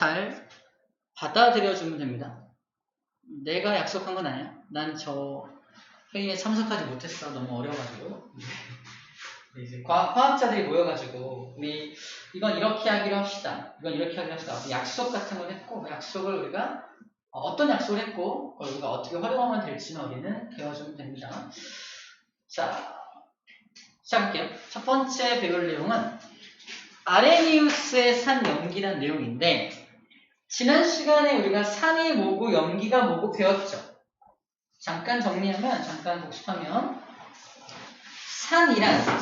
잘 받아들여주면 됩니다. 내가 약속한 건 아니야. 난 저 회의에 참석하지 못했어. 너무 어려가지고. 이제 과학자들이 모여가지고 우리 이건 이렇게 하기로 합시다. 이건 이렇게 하기로 합시다. 약속 같은 걸 했고 약속을 우리가 어떤 약속을 했고 그걸 우리가 어떻게 활용하면 될지는 우리는 배워주면 됩니다. 자, 시작할게요. 첫 번째 배울 내용은 아레니우스의 산 염기라는 내용인데 지난 시간에 우리가 산이 뭐고 염기가 뭐고 배웠죠. 잠깐 정리하면, 잠깐 복습하면 산이란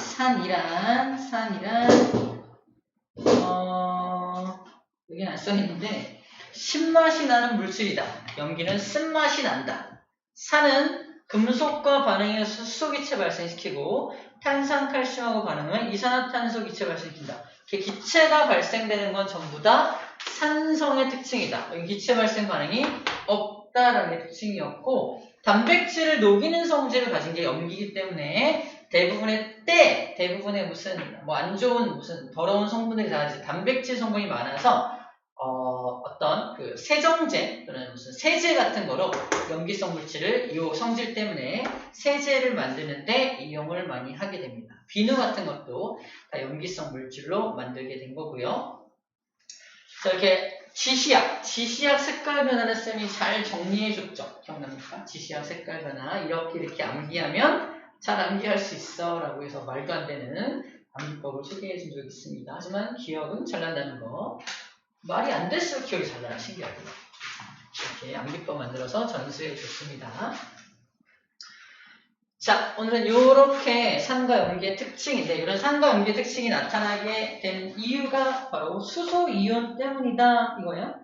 여기는 안 써있는데 신맛이 나는 물질이다. 염기는 쓴맛이 난다. 산은 금속과 반응해서 수소기체 발생시키고 탄산칼슘하고 반응하면 이산화탄소 기체 발생시킨다. 기체가 발생되는 건 전부 다 산성의 특징이다. 여기 기체 발생 반응이 없다라는 게 특징이었고 단백질을 녹이는 성질을 가진 게 염기이기 때문에 대부분의 무슨 안 좋은 무슨 더러운 성분들이 다 단백질 성분이 많아서 어떤 그 세정제 또는 무슨 세제 같은 거로 염기성 물질을 이 성질 때문에 세제를 만드는데 이용을 많이 하게 됩니다. 비누 같은 것도 다 염기성 물질로 만들게 된 거고요. 자, 이렇게 지시약 색깔 변화는 쌤이 잘 정리해줬죠. 기억납니까? 지시약 색깔 변화 이렇게 암기하면 잘 암기할 수 있어 라고 해서 말도 안 되는 암기법을 소개해준 적이 있습니다. 하지만 기억은 잘 난다는 거. 말이 안 됐을 기억이 잘 나요. 신기하게. 이렇게 암기법 만들어서 전수해 줬습니다. 자, 오늘은 이렇게 산과 염기의 특징인데 이런 산과 염기의 특징이 나타나게 된 이유가 바로 수소이온 때문이다 이거예요.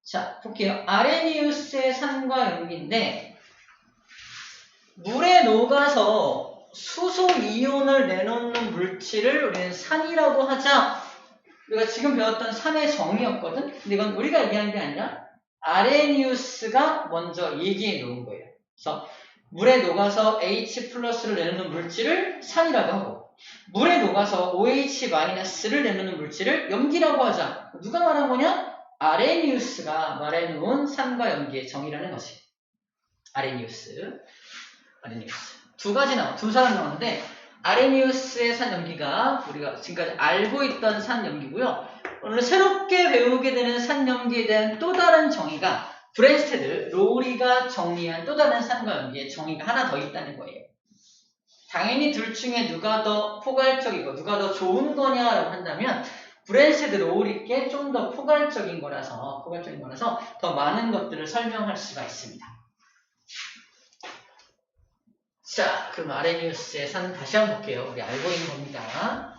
자, 볼게요. 아레니우스의 산과 염기인데 물에 녹아서 수소이온을 내놓는 물질을 우리는 산이라고 하자. 우리가 지금 배웠던 산의 정의였거든. 근데 이건 우리가 얘기하는 게 아니라 아레니우스가 먼저 얘기해 놓은 거예요. 그래서 물에 녹아서 H+를 내놓는 물질을 산이라고 하고 물에 녹아서 OH-를 내놓는 물질을 염기라고 하자. 누가 말한 거냐? 아레니우스가 말해놓은 산과 염기의 정의라는 것이. 아레니우스. 두 사람 나오는데 아레니우스의 산 염기가 우리가 지금까지 알고 있던 산 염기고요. 오늘 새롭게 배우게 되는 산 염기에 대한 또 다른 정의가 브랜스테드, 로우리가 정리한 또 다른 산과 염기의 정의가 하나 더 있다는 거예요. 당연히 둘 중에 누가 더 포괄적이고 누가 더 좋은 거냐라고 한다면 브랜스테드, 로우리께 좀 더 포괄적인 거라서 더 많은 것들을 설명할 수가 있습니다. 자, 그럼 아레니우스의 산 다시 한번 볼게요. 우리 알고 있는 겁니다.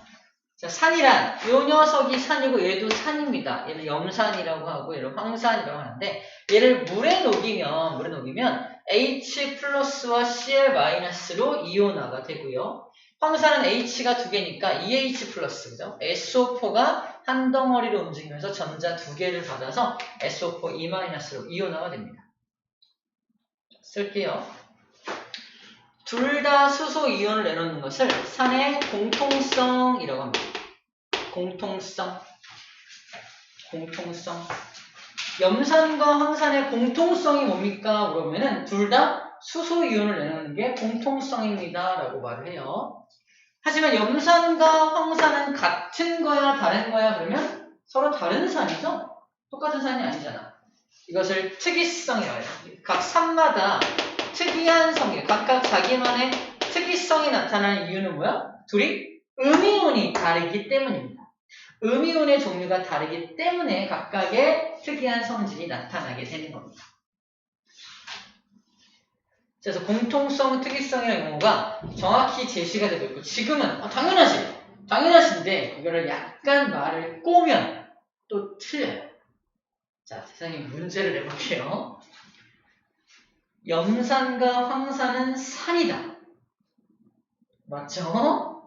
자, 산이란 이 녀석이 산이고 얘도 산입니다. 얘는 염산이라고 하고 얘를 황산이라고 하는데 얘를 물에 녹이면 H+와 Cl-로 이온화가 되고요. 황산은 H가 2개니까 EH+, 그죠? SO4가 한 덩어리로 움직이면서 전자 2개를 받아서 SO4E-로 이온화가 됩니다. 쓸게요. 둘 다 수소 이온을 내놓는 것을 산의 공통성이라고 합니다. 공통성. 염산과 황산의 공통성이 뭡니까? 그러면은 둘 다 수소 이온을 내놓는 게 공통성입니다. 라고 말을 해요. 하지만 염산과 황산은 같은 거야, 다른 거야? 그러면 서로 다른 산이죠? 똑같은 산이 아니잖아. 이것을 특이성이라고 해요. 각 산마다 특이한 성질, 각각 자기만의 특이성이 나타나는 이유는 뭐야? 둘이 음이온이 다르기 때문입니다. 음이온의 종류가 다르기 때문에 각각의 특이한 성질이 나타나게 되는 겁니다. 그래서 공통성, 특이성이라는 용어가 정확히 제시가 되고 있고 지금은 당연하신데 이거를 약간 말을 꼬면 또 틀려요. 자, 세상에 문제를 내볼게요. 염산과 황산은 산이다. 맞죠?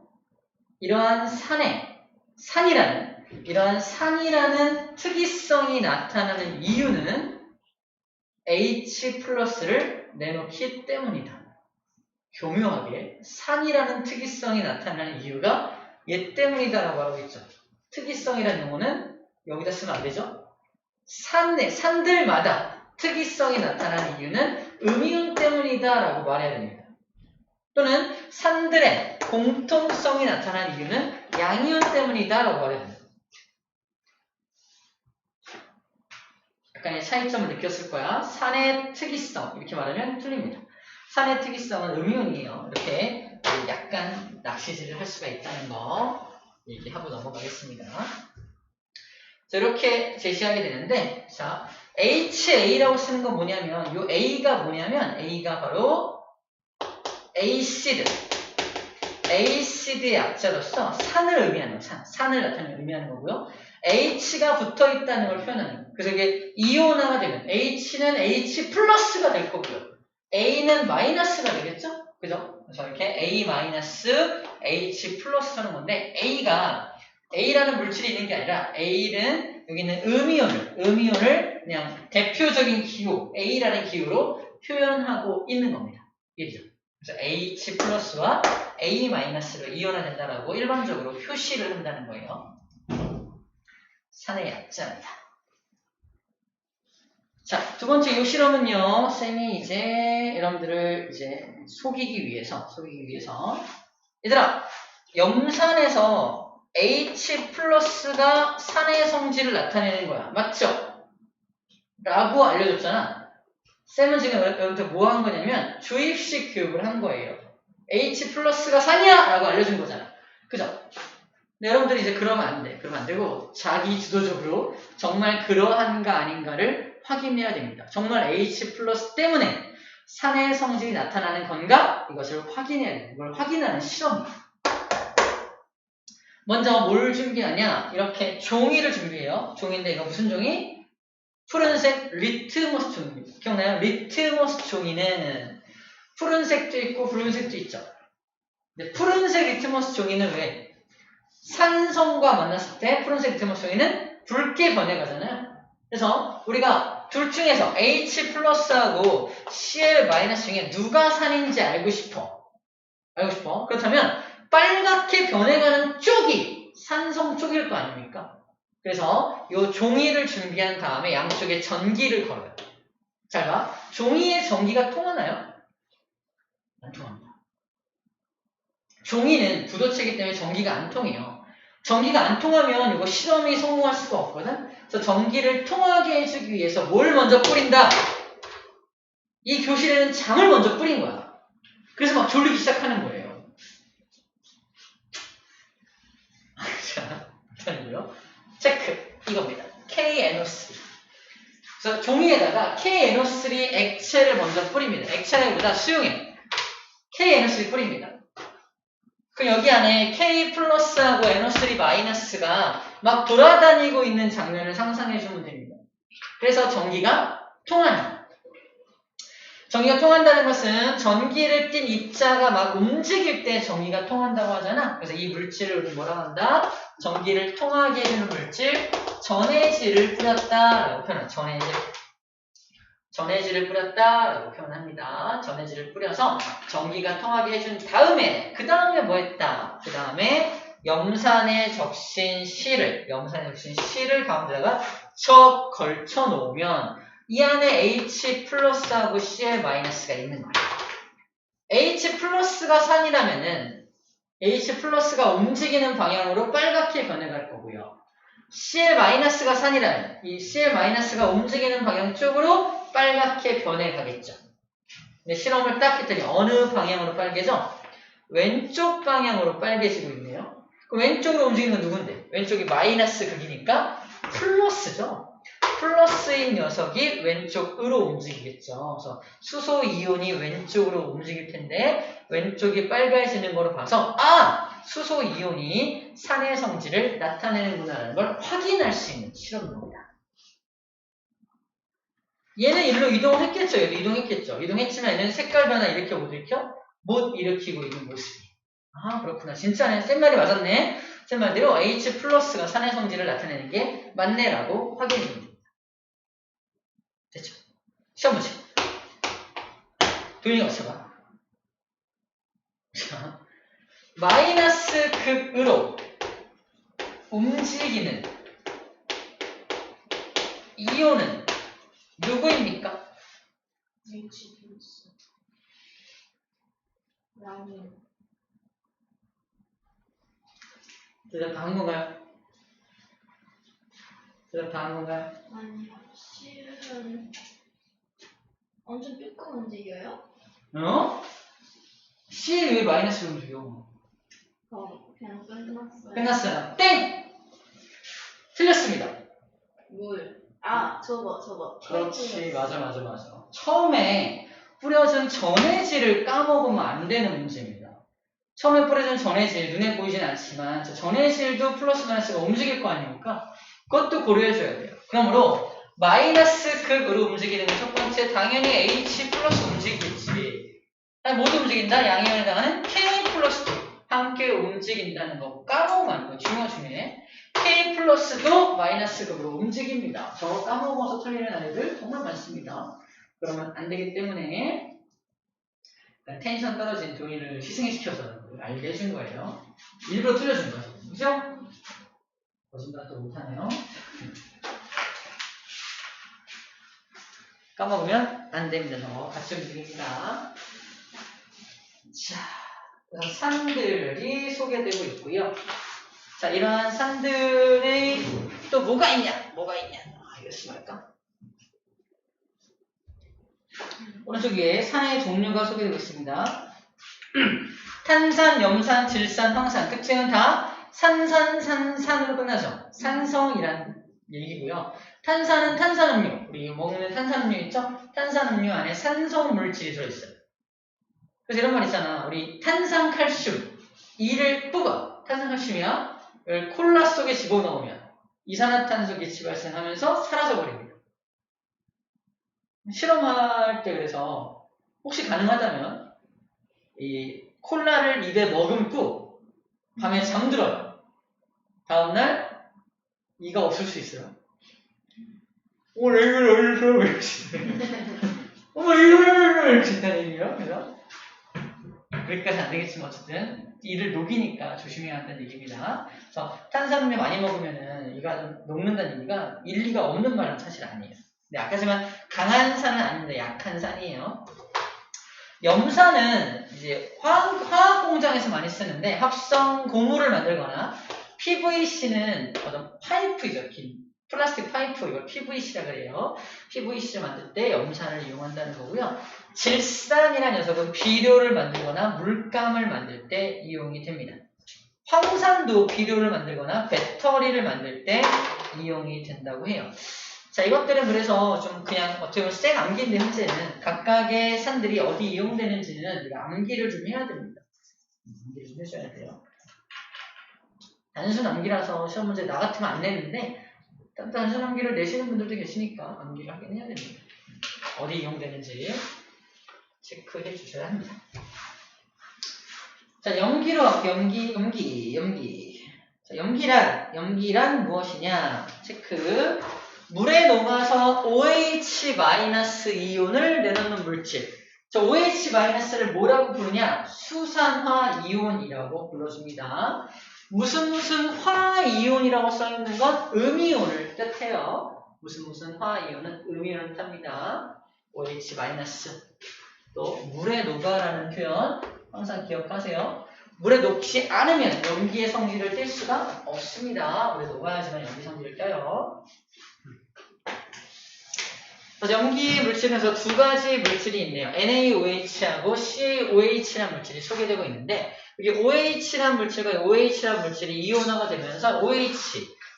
이러한 산이라는 특이성이 나타나는 이유는 H+를 내놓기 때문이다. 교묘하게 산이라는 특이성이 나타나는 이유가 얘 때문이다라고 하고 있죠. 특이성이라는 용어는 여기다 쓰면 안 되죠? 산들마다 특이성이 나타나는 이유는 음이온 때문이다 라고 말해야 됩니다. 또는 산들의 공통성이 나타나는 이유는 양이온 때문이다 라고 말해야 됩니다. 약간의 차이점을 느꼈을 거야. 산의 특이성 이렇게 말하면 틀립니다. 산의 특이성은 음이온이에요. 이렇게 약간 낚시질을 할 수가 있다는 거 얘기하고 넘어가겠습니다. 자, 이렇게 제시하게 되는데, 자, HA라고 쓰는 건 뭐냐면, 요 A가 뭐냐면, A가 바로 ACID. ACID의 약자로서 산을 의미하는, 산을 나타내는 의미하는 거고요. H가 붙어 있다는 걸 표현하는 거예요. 그래서 이게 이온화가 되면, H는 H 플러스가 될 거고요. A는 마이너스가 되겠죠? 그죠? 그래서 이렇게 A 마이너스 H 플러스 하는 건데, A라는 물질이 있는 게 아니라 A는 여기 있는 음이온을 그냥 대표적인 기호, A라는 기호로 표현하고 있는 겁니다. 이해죠? 그래서 H 플러스와 A 마이너스로 이온화된다라고 일반적으로 표시를 한다는 거예요. 산의 약자입니다. 자, 두 번째 이 실험은요, 쌤이 이제 여러분들을 이제 속이기 위해서 얘들아, 염산에서 H 플러스가 산의 성질을 나타내는 거야. 맞죠? 라고 알려줬잖아. 쌤은 지금 여러분들 뭐 한 거냐면 주입식 교육을 한 거예요. H 플러스가 산이야! 라고 알려준 거잖아. 그죠? 근데 여러분들이 이제 그러면 안 돼. 그러면 안 되고 자기 주도적으로 정말 그러한가 아닌가를 확인해야 됩니다. 정말 H 플러스 때문에 산의 성질이 나타나는 건가? 이것을 확인해야 돼요. 이걸 확인하는 실험이에요. 먼저 뭘 준비하냐? 이렇게 종이를 준비해요. 종인데 이거 무슨 종이? 푸른색 리트머스 종입니다. 기억나요? 리트머스 종이는 푸른색도 있고 붉은색도 있죠. 근데 푸른색 리트머스 종이는 왜? 산성과 만났을 때 푸른색 리트머스 종이는 붉게 변해가잖아요. 그래서 우리가 둘 중에서 H 플러스하고 Cl 마이너스 중에 누가 산인지 알고 싶어. 그렇다면 빨갛게 변해가는 쪽이 산성 쪽일 거 아닙니까? 그래서 이 종이를 준비한 다음에 양쪽에 전기를 걸어요. 잘 봐. 종이에 전기가 통하나요? 안 통합니다. 종이는 구도체이기 때문에 전기가 안 통해요. 전기가 안 통하면 이거 실험이 성공할 수가 없거든. 그래서 전기를 통하게 해주기 위해서 뭘 먼저 뿌린다? 이 교실에는 장을 먼저 뿌린 거야. 그래서 막 졸리기 시작하는 거예요. 자, 체크. 이겁니다. KNO3. 그래서 종이에다가 KNO3 액체를 먼저 뿌립니다. 액체라기보다 수용액. KNO3 뿌립니다. 그럼 여기 안에 K 플러스하고 NO3 마이너스가 막 돌아다니고 있는 장면을 상상해주면 됩니다. 그래서 전기가 통하는. 전기가 통한다는 것은 전기를 띤 입자가 막 움직일 때 전기가 통한다고 하잖아. 그래서 이 물질을 우리 뭐라고 한다? 전기를 통하게 해주는 물질, 전해질을 뿌렸다라고 표현합니다. 전해질을 뿌렸다라고 표현합니다. 전해질을 뿌려서 전기가 통하게 해준 다음에 그 다음에 뭐 했다? 그 다음에 염산에 적신 C를 가운데다가 척 걸쳐 놓으면 이 안에 H 플러스하고 Cl 마이너스가 있는 거예요. H 플러스가 산이라면은 H 플러스가 움직이는 방향으로 빨갛게 변해갈 거고요. Cl 마이너스가 산이라면 이 Cl 마이너스가 움직이는 방향 쪽으로 빨갛게 변해가겠죠. 근데 실험을 딱 했더니 어느 방향으로 빨개져? 왼쪽 방향으로 빨개지고 있네요. 그럼 왼쪽으로 움직이는 건 누군데? 왼쪽이 마이너스 극이니까 플러스죠. 플러스인 녀석이 왼쪽으로 움직이겠죠. 그래서 수소 이온이 왼쪽으로 움직일 텐데 왼쪽이 빨개지는 거로 봐서 수소 이온이 산의 성질을 나타내는구나라는 걸 확인할 수 있는 실험입니다. 얘는 일로 이동했겠죠. 얘도 이동했겠죠. 이동했지만 얘는 색깔 변화 일으켜 못 일으켜? 못 일으키고 있는 모습이. 그렇구나. 진짜네. 쌤 말이 맞았네. 쌤 말대로 H 플러스가 산의 성질을 나타내는 게 맞네라고 확인해 줍니다. 됐죠? 시험 문제. 도윤이가 맞춰봐. 자, 마이너스 극으로 움직이는 이온은 누구입니까? H 플러스 양이온. 대답 다 한 건가요? 대답 다 한 건가요? 아니요. C는 엄청 조금 움직여요? 어? C를 왜 마이너스로 움직여? 그냥 끝났어요. 끝났어요. 땡! 틀렸습니다. 물. 저거. 그렇지. 맞아. 처음에 뿌려준 전해질을 까먹으면 안 되는 문제입니다. 처음에 뿌려준 전해질, 눈에 보이진 않지만 저 전해질도 플러스 마이너스가 움직일 거 아닙니까? 그것도 고려해줘야 돼요. 그러므로 마이너스 극으로 움직이는 건 첫 번째 당연히 H 플러스 움직이겠지. 아니, 모두 움직인다. 양이온에 해당하는 K 플러스도 함께 움직인다는 거 까먹으면 안 돼요. 중요해. K 플러스도 마이너스 극으로 움직입니다. 저거 까먹어서 틀리는 아이들 정말 많습니다. 그러면 안 되기 때문에 텐션 떨어진 동의를 희생시켜서 알게 해준 거예요. 일부러 틀려준 거죠. 그죠? 거짓말 또 못하네요. 까먹으면 안 됩니다. 저 같이 움직입니다. 자, 산들이 소개되고 있고요. 자, 이러한 산들이 또 뭐가 있냐? 이랬으면 할까? 오른쪽 위에 산의 종류가 소개되고 있습니다. 탄산, 염산, 질산, 황산. 특징은 다 산으로 끝나죠. 산성이란 얘기고요. 탄산은 탄산음료. 우리 먹는 탄산음료 있죠? 탄산음료 안에 산성 물질이 들어있어요. 그래서 이런 말 있잖아. 우리 탄산칼슘. 이를 뽑아. 탄산칼슘이야. 이걸 콜라 속에 집어넣으면 이산화탄소 기체 발생하면서 사라져버립니다. 실험할 때 그래서 혹시 가능하다면 이 콜라를 입에 머금고 밤에 잠들어요. 다음날 이가 없을 수 있어요. 이걸 어디서 왜 이걸 진단 얘기예요. 그래서 그렇게까지 안 되겠지만 어쨌든 이를 녹이니까 조심해야 한다는 얘기입니다. 그래서 탄산음료 많이 먹으면은 이가 좀 녹는다는 얘기가 일리가 없는 말은 사실 아니에요. 네, 아까 지만 강한 산은 아닌데 약한 산이에요. 염산은 이제 화학 공장에서 많이 쓰는데 합성 고무를 만들거나 PVC는 어떤 파이프죠. 긴 플라스틱 파이프, 이걸 PVC라 그래요. PVC를 만들 때 염산을 이용한다는 거고요. 질산이라는 녀석은 비료를 만들거나 물감을 만들 때 이용이 됩니다. 황산도 비료를 만들거나 배터리를 만들 때 이용이 된다고 해요. 자, 이것들은 그래서 좀 그냥 어떻게 보면 생 암기인데 현재는 각각의 산들이 어디 이용되는지는 우리가 암기를 좀 해야 됩니다. 암기를 좀 해줘야 돼요. 단순 암기라서 시험 문제 나 같으면 안 내는데 단순 암기를 내시는 분들도 계시니까 암기를 하긴 해야 됩니다. 어디 이용되는지 체크해 주셔야 합니다. 자, 연기로 연기. 자, 연기란 무엇이냐? 체크. 물에 녹아서 OH-이온을 내놓는 물질. 저 OH-를 뭐라고 부르냐? 수산화이온이라고 불러줍니다. 무슨 화이온이라고 써있는 건 음이온을 뜻해요. 무슨 화이온은 음이온을 뜻합니다. OH-. 또 물에 녹아라는 표현 항상 기억하세요. 물에 녹지 않으면 연기의 성질을 띨 수가 없습니다. 물에 녹아야지만 연기 성질을 떼요. 연기 물질에서 두 가지 물질이 있네요. NaOH하고 CaOH라는 물질이 소개되고 있는데 여기 OH라는 물질과 OH라는 물질이 이온화가 되면서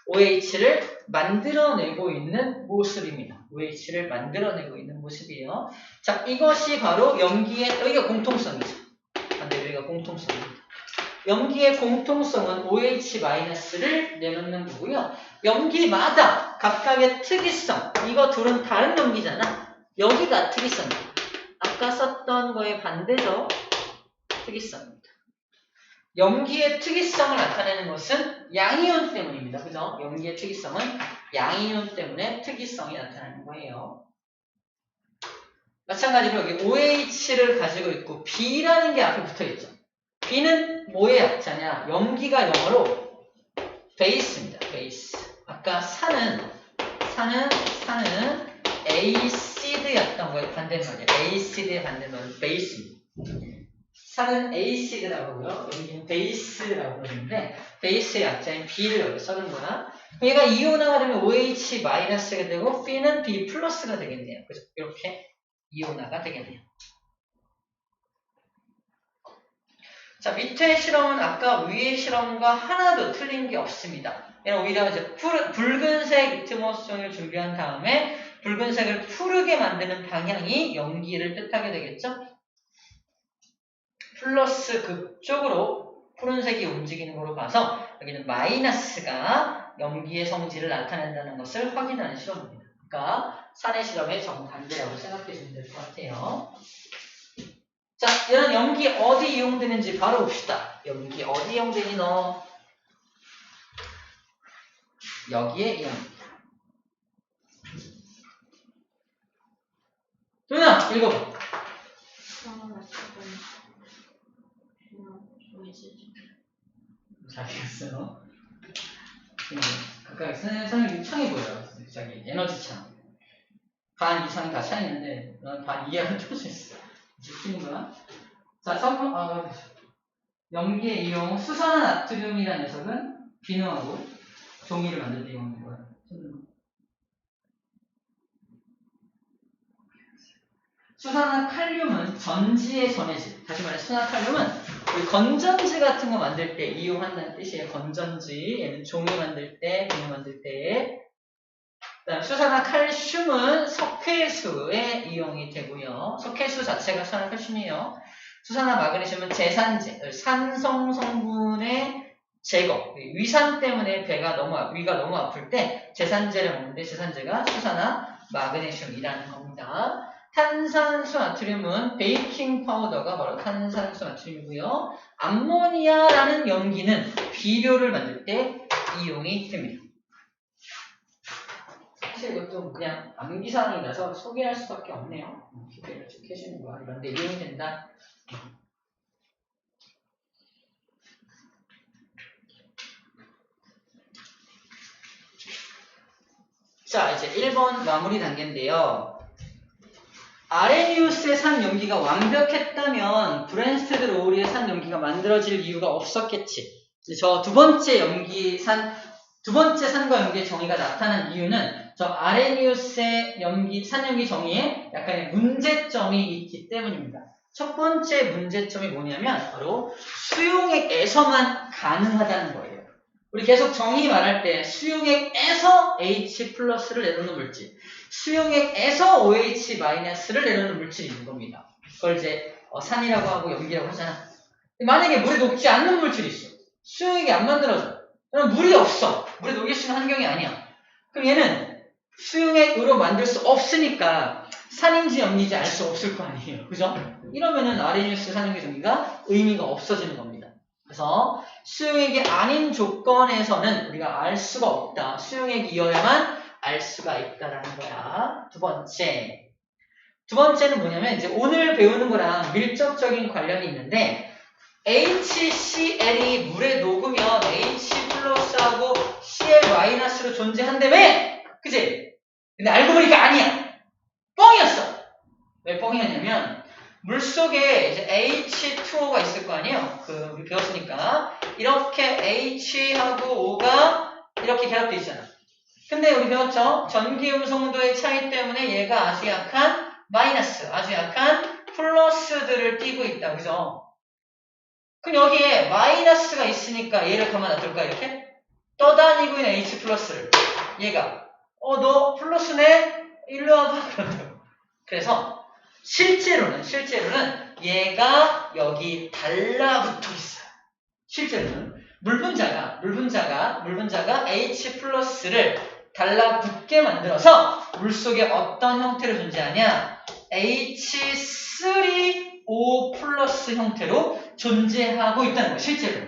OH를 만들어내고 있는 모습입니다. OH를 만들어내고 있는 모습이에요. 자, 이것이 바로 연기의 여기가 공통성이죠. 여기가 공통성입니다. 염기의 공통성은 OH-를 내놓는 거고요. 염기마다 각각의 특이성, 이거 둘은 다른 염기잖아. 여기가 특이성이에요. 아까 썼던 거의 반대죠. 특이성입니다. 염기의 특이성을 나타내는 것은 양이온 때문입니다. 그죠? 염기의 특이성은 양이온 때문에 특이성이 나타나는 거예요. 마찬가지로 여기 OH를 가지고 있고 B라는 게 앞에 붙어있죠. B는 뭐의 약자냐? 염기가 영어로 베이스입니다. 베이스. 아까 산은 산은 에이시드였던 거예요. 반대말이에요. 에이시드의 반대말은 베이스입니다. 산은 에이시드라고 하고요. 여기는 베이스라고 그러는데 베이스의 약자인 B를 여기 써는 거야. 얘가 이온화가 되면 OH-가 되고 B는 B 플러스가 되겠네요. 그래서 이렇게 이온화가 되겠네요. 자, 밑에 실험은 아까 위의 실험과 하나도 틀린 게 없습니다. 오히려 이제 붉은색 리트머스 종이를 준비한 다음에 붉은색을 푸르게 만드는 방향이 염기를 뜻하게 되겠죠? 플러스 극쪽으로 푸른색이 움직이는 걸로 봐서 여기는 마이너스가 염기의 성질을 나타낸다는 것을 확인하는 실험입니다. 그러니까 산의 실험의 정반대라고 생각해 주면 될 것 같아요. 자, 이런 염기 어디 이용되는지 바로 봅시다. 염기 어디 이용되니 너? 여기에 이용됩니다. 누나 읽어봐. 잘 읽었어요. 각각 선생님 창이 보여요. 저기 에너지 창. 반 이상이 다 차 있는데 넌 반 이하로 뜰 수 있어. 지키는 거야. 자, 염기의 이용 수산화 나트륨이라는 녀석은 비누하고 종이를 만들 때 이용하는 거야. 수산화 칼륨은 전지의 전해질. 다시 말해 수산화 칼륨은 우리 건전지 같은 거 만들 때 이용한다는 뜻이에요. 건전지. 얘는 종이 만들 때, 비누 만들 때. 그다음 수산화 칼슘은 석회수에 이용이 되고요. 석회수 자체가 수산화 칼슘이에요. 수산화 마그네슘은 제산제, 산성 성분의 제거. 위산 때문에 위가 너무 아플 때 제산제를 먹는데 제산제가 수산화 마그네슘이라는 겁니다. 탄산수 나트륨은 베이킹 파우더가 바로 탄산수 나트륨이고요. 암모니아라는 염기는 비료를 만들 때 이용이 됩니다. 사실 이것도 그냥 암기사항이라서 소개할 수밖에 없네요. 소개를 쭉 해주는 거야. 이런데 이용이 된다. 자, 이제 1번 마무리 단계인데요. 아레니우스의 산 염기가 완벽했다면 브랜스테드 로우리의 산 염기가 만들어질 이유가 없었겠지. 저 두 번째 산과 염기의 정의가 나타난 이유는 저 아레니우스의 산 염기 정의에 약간의 문제점이 있기 때문입니다. 첫 번째 문제점이 뭐냐면 바로 수용액에서만 가능하다는 거예요. 우리 계속 정의 말할 때 수용액에서 H 플러스를 내놓는 물질, 수용액에서 OH 마이너스를 내놓는 물질이 있는 겁니다. 그걸 이제 산이라고 하고 염기라고 하잖아. 만약에 물에 녹지 않는 물질이 있어. 수용액이 안 만들어져. 그럼 물이 없어. 물에 녹일 수 있는 환경이 아니야. 그럼 얘는 수용액으로 만들 수 없으니까 산인지 염기인지 알 수 없을 거 아니에요. 그죠? 이러면은 아레니우스 산염기 정의가 의미가 없어지는 겁니다. 그래서 수용액이 아닌 조건에서는 우리가 알 수가 없다. 수용액이어야만 알 수가 있다라는 거야. 두 번째는 뭐냐면 이제 오늘 배우는 거랑 밀접적인 관련이 있는데 HCl이 물에 녹으면 H 플러스하고 Cl 마이너스로 존재한다며? 그치? 근데 알고 보니까 아니야. 뻥이었어. 왜 뻥이었냐면 물속에 이제 H2O가 있을 거 아니에요? 우리 배웠으니까. 이렇게 H하고 O가 이렇게 결합되어 있잖아. 근데 우리 배웠죠? 전기 음성도의 차이 때문에 얘가 아주 약한 마이너스, 아주 약한 플러스들을 띠고 있다. 그죠? 그럼 여기에 마이너스가 있으니까 얘를 가만 놔둘까? 이렇게? 떠다니고 있는 H 플러스를. 얘가. 너 플러스네? 일로 와봐. 그런다고. 그래서 실제로는 얘가 여기 달라붙어 있어요. 실제로는 물분자가 H 플러스를 달라붙게 만들어서 물속에 어떤 형태로 존재하냐? H3O 플러스 형태로 존재하고 있다는 거예요. 실제로.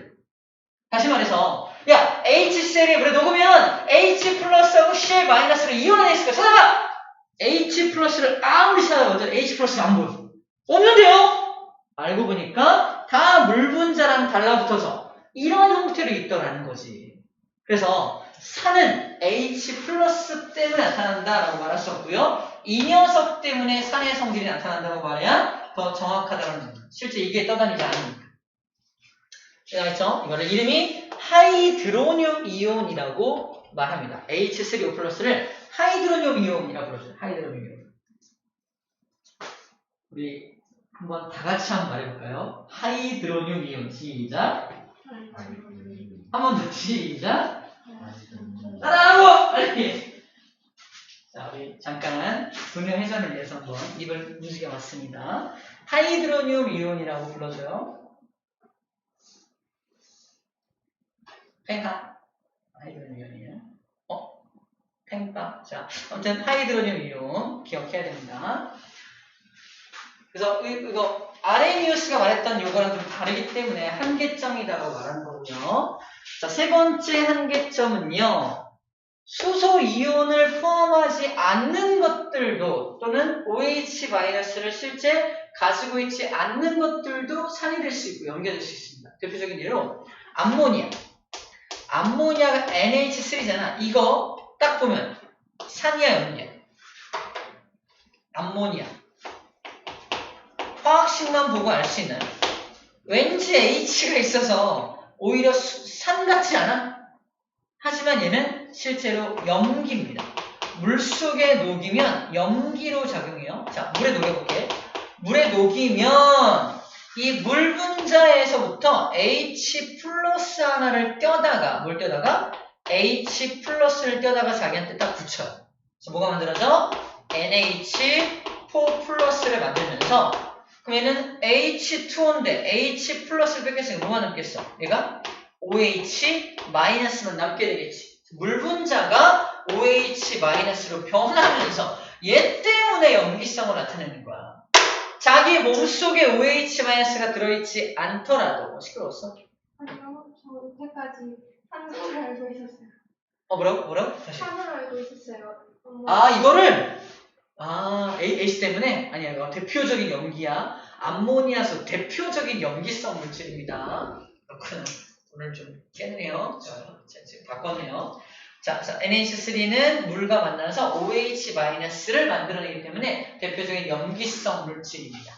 다시 말해서 야, HCl이 물에 녹으면 H 플러스하고 Cl 마이너스로 이온화돼 있을 거야. 찾아봐! H 플러스를 아무리 찾아봐도 H 플러스가 안 보여. 없는데요? 알고 보니까 다 물분자랑 달라붙어서 이런 형태로 있더라는 거지. 그래서 산은 H 플러스 때문에 나타난다라고 말할 수 없고요. 이 녀석 때문에 산의 성질이 나타난다고 말해야 더 정확하다는 겁니다. 실제 이게 떠다니지 않으니까. 알겠죠? 이거를 이름이 하이드로늄 이온이라고 말합니다. H3O 플러스를 하이드로늄 이온이라고 부르죠. 하이드로늄 이온. 우리 한번 다 같이 한번 말해볼까요? 하이드로늄 이온. 시작. 한 번 더. 시작. 따라하고! 빨리! 자, 우리 잠깐 분명 회전을 위해서 한번 입을 움직여 봤습니다. 하이드로늄 이온이라고 불러줘요. 팽가. 하이드로늄 이온이에요. 팽가. 자, 아무튼 하이드로늄 이온 기억해야 됩니다. 그래서 이거 아레니우스가 말했던 요거랑 좀 다르기 때문에 한계점이다라고 말하는 거고요. 자, 세 번째 한계점은요. 수소 이온을 포함하지 않는 것들도 또는 OH-를 실제 가지고 있지 않는 것들도 산이 될 수 있고 염기가 될 수 있습니다. 대표적인 예로 암모니아. 암모니아가 NH3잖아. 이거 딱 보면 산이야 염기야. 암모니아. 화학식만 보고 알 수 있나요? 왠지 H가 있어서 오히려 산 같지 않아? 하지만 얘는 실제로 염기입니다. 물속에 녹이면 염기로 작용해요. 자, 물에 녹여볼게. 물에 녹이면 이 물 분자에서부터 H 플러스 하나를 떼다가 물 떼다가 H 플러스를 떼다가 자기한테 딱 붙여요. 그래서 뭐가 만들어져? NH4 플러스를 만들면서 그럼 얘는 H2O인데 H 플러스를 뺏겼으니까 뭐가 남겠어? 얘가 OH-만 남게 되겠지. 물 분자가 OH-로 변하면서 얘 때문에 염기성을 나타내는 거야. 자기 몸속에 OH-가 들어있지 않더라도 시끄러웠어? 아니요, 저 이때까지 산으로 알고 있었어요. 뭐라고? 다시. 산으로 알고 있었어요. 이거를 H 때문에? 아니야, 이거 대표적인 염기야. 암모니아수 대표적인 염기성 물질입니다. 그렇구나. 오늘 좀 깨네요. 지금 바꿨네요. 자, NH3는 물과 만나서 OH-를 만들어내기 때문에 대표적인 염기성 물질입니다.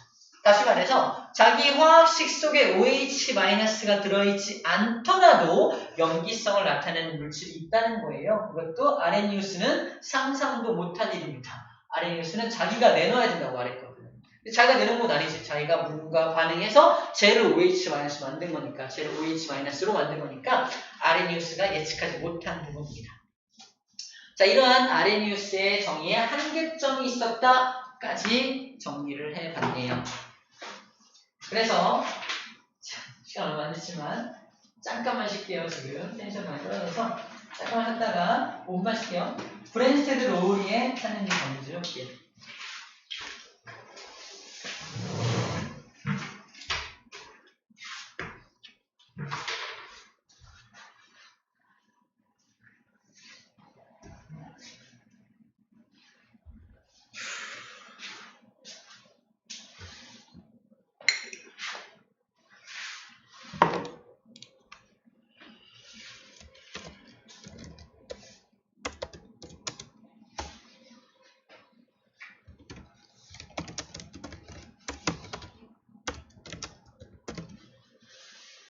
다시 말해서 자기 화학식 속에 OH-가 들어있지 않더라도 염기성을 나타내는 물질이 있다는 거예요. 그것도 아레니우스는 상상도 못한 일입니다. 아레니우스는 자기가 내놔야 된다고 말했거든요. 자기가 내는 건 아니지. 자기가 물과 반응해서 젤을 OH- 만든 거니까, 젤을 OH-로 만든 거니까 아레니우스가 예측하지 못한 부분입니다. 자, 이러한 아레니우스의 정의에 한계점이 있었다까지 정리를 해봤네요. 그래서 시간 얼마 안 됐지만 잠깐만 쉴게요. 지금 텐션 많이 떨어져서 잠깐만 쉬다가 5분만 쉴게요. 브랜스테드 로우리의 찾는 게 정리를 해볼게요.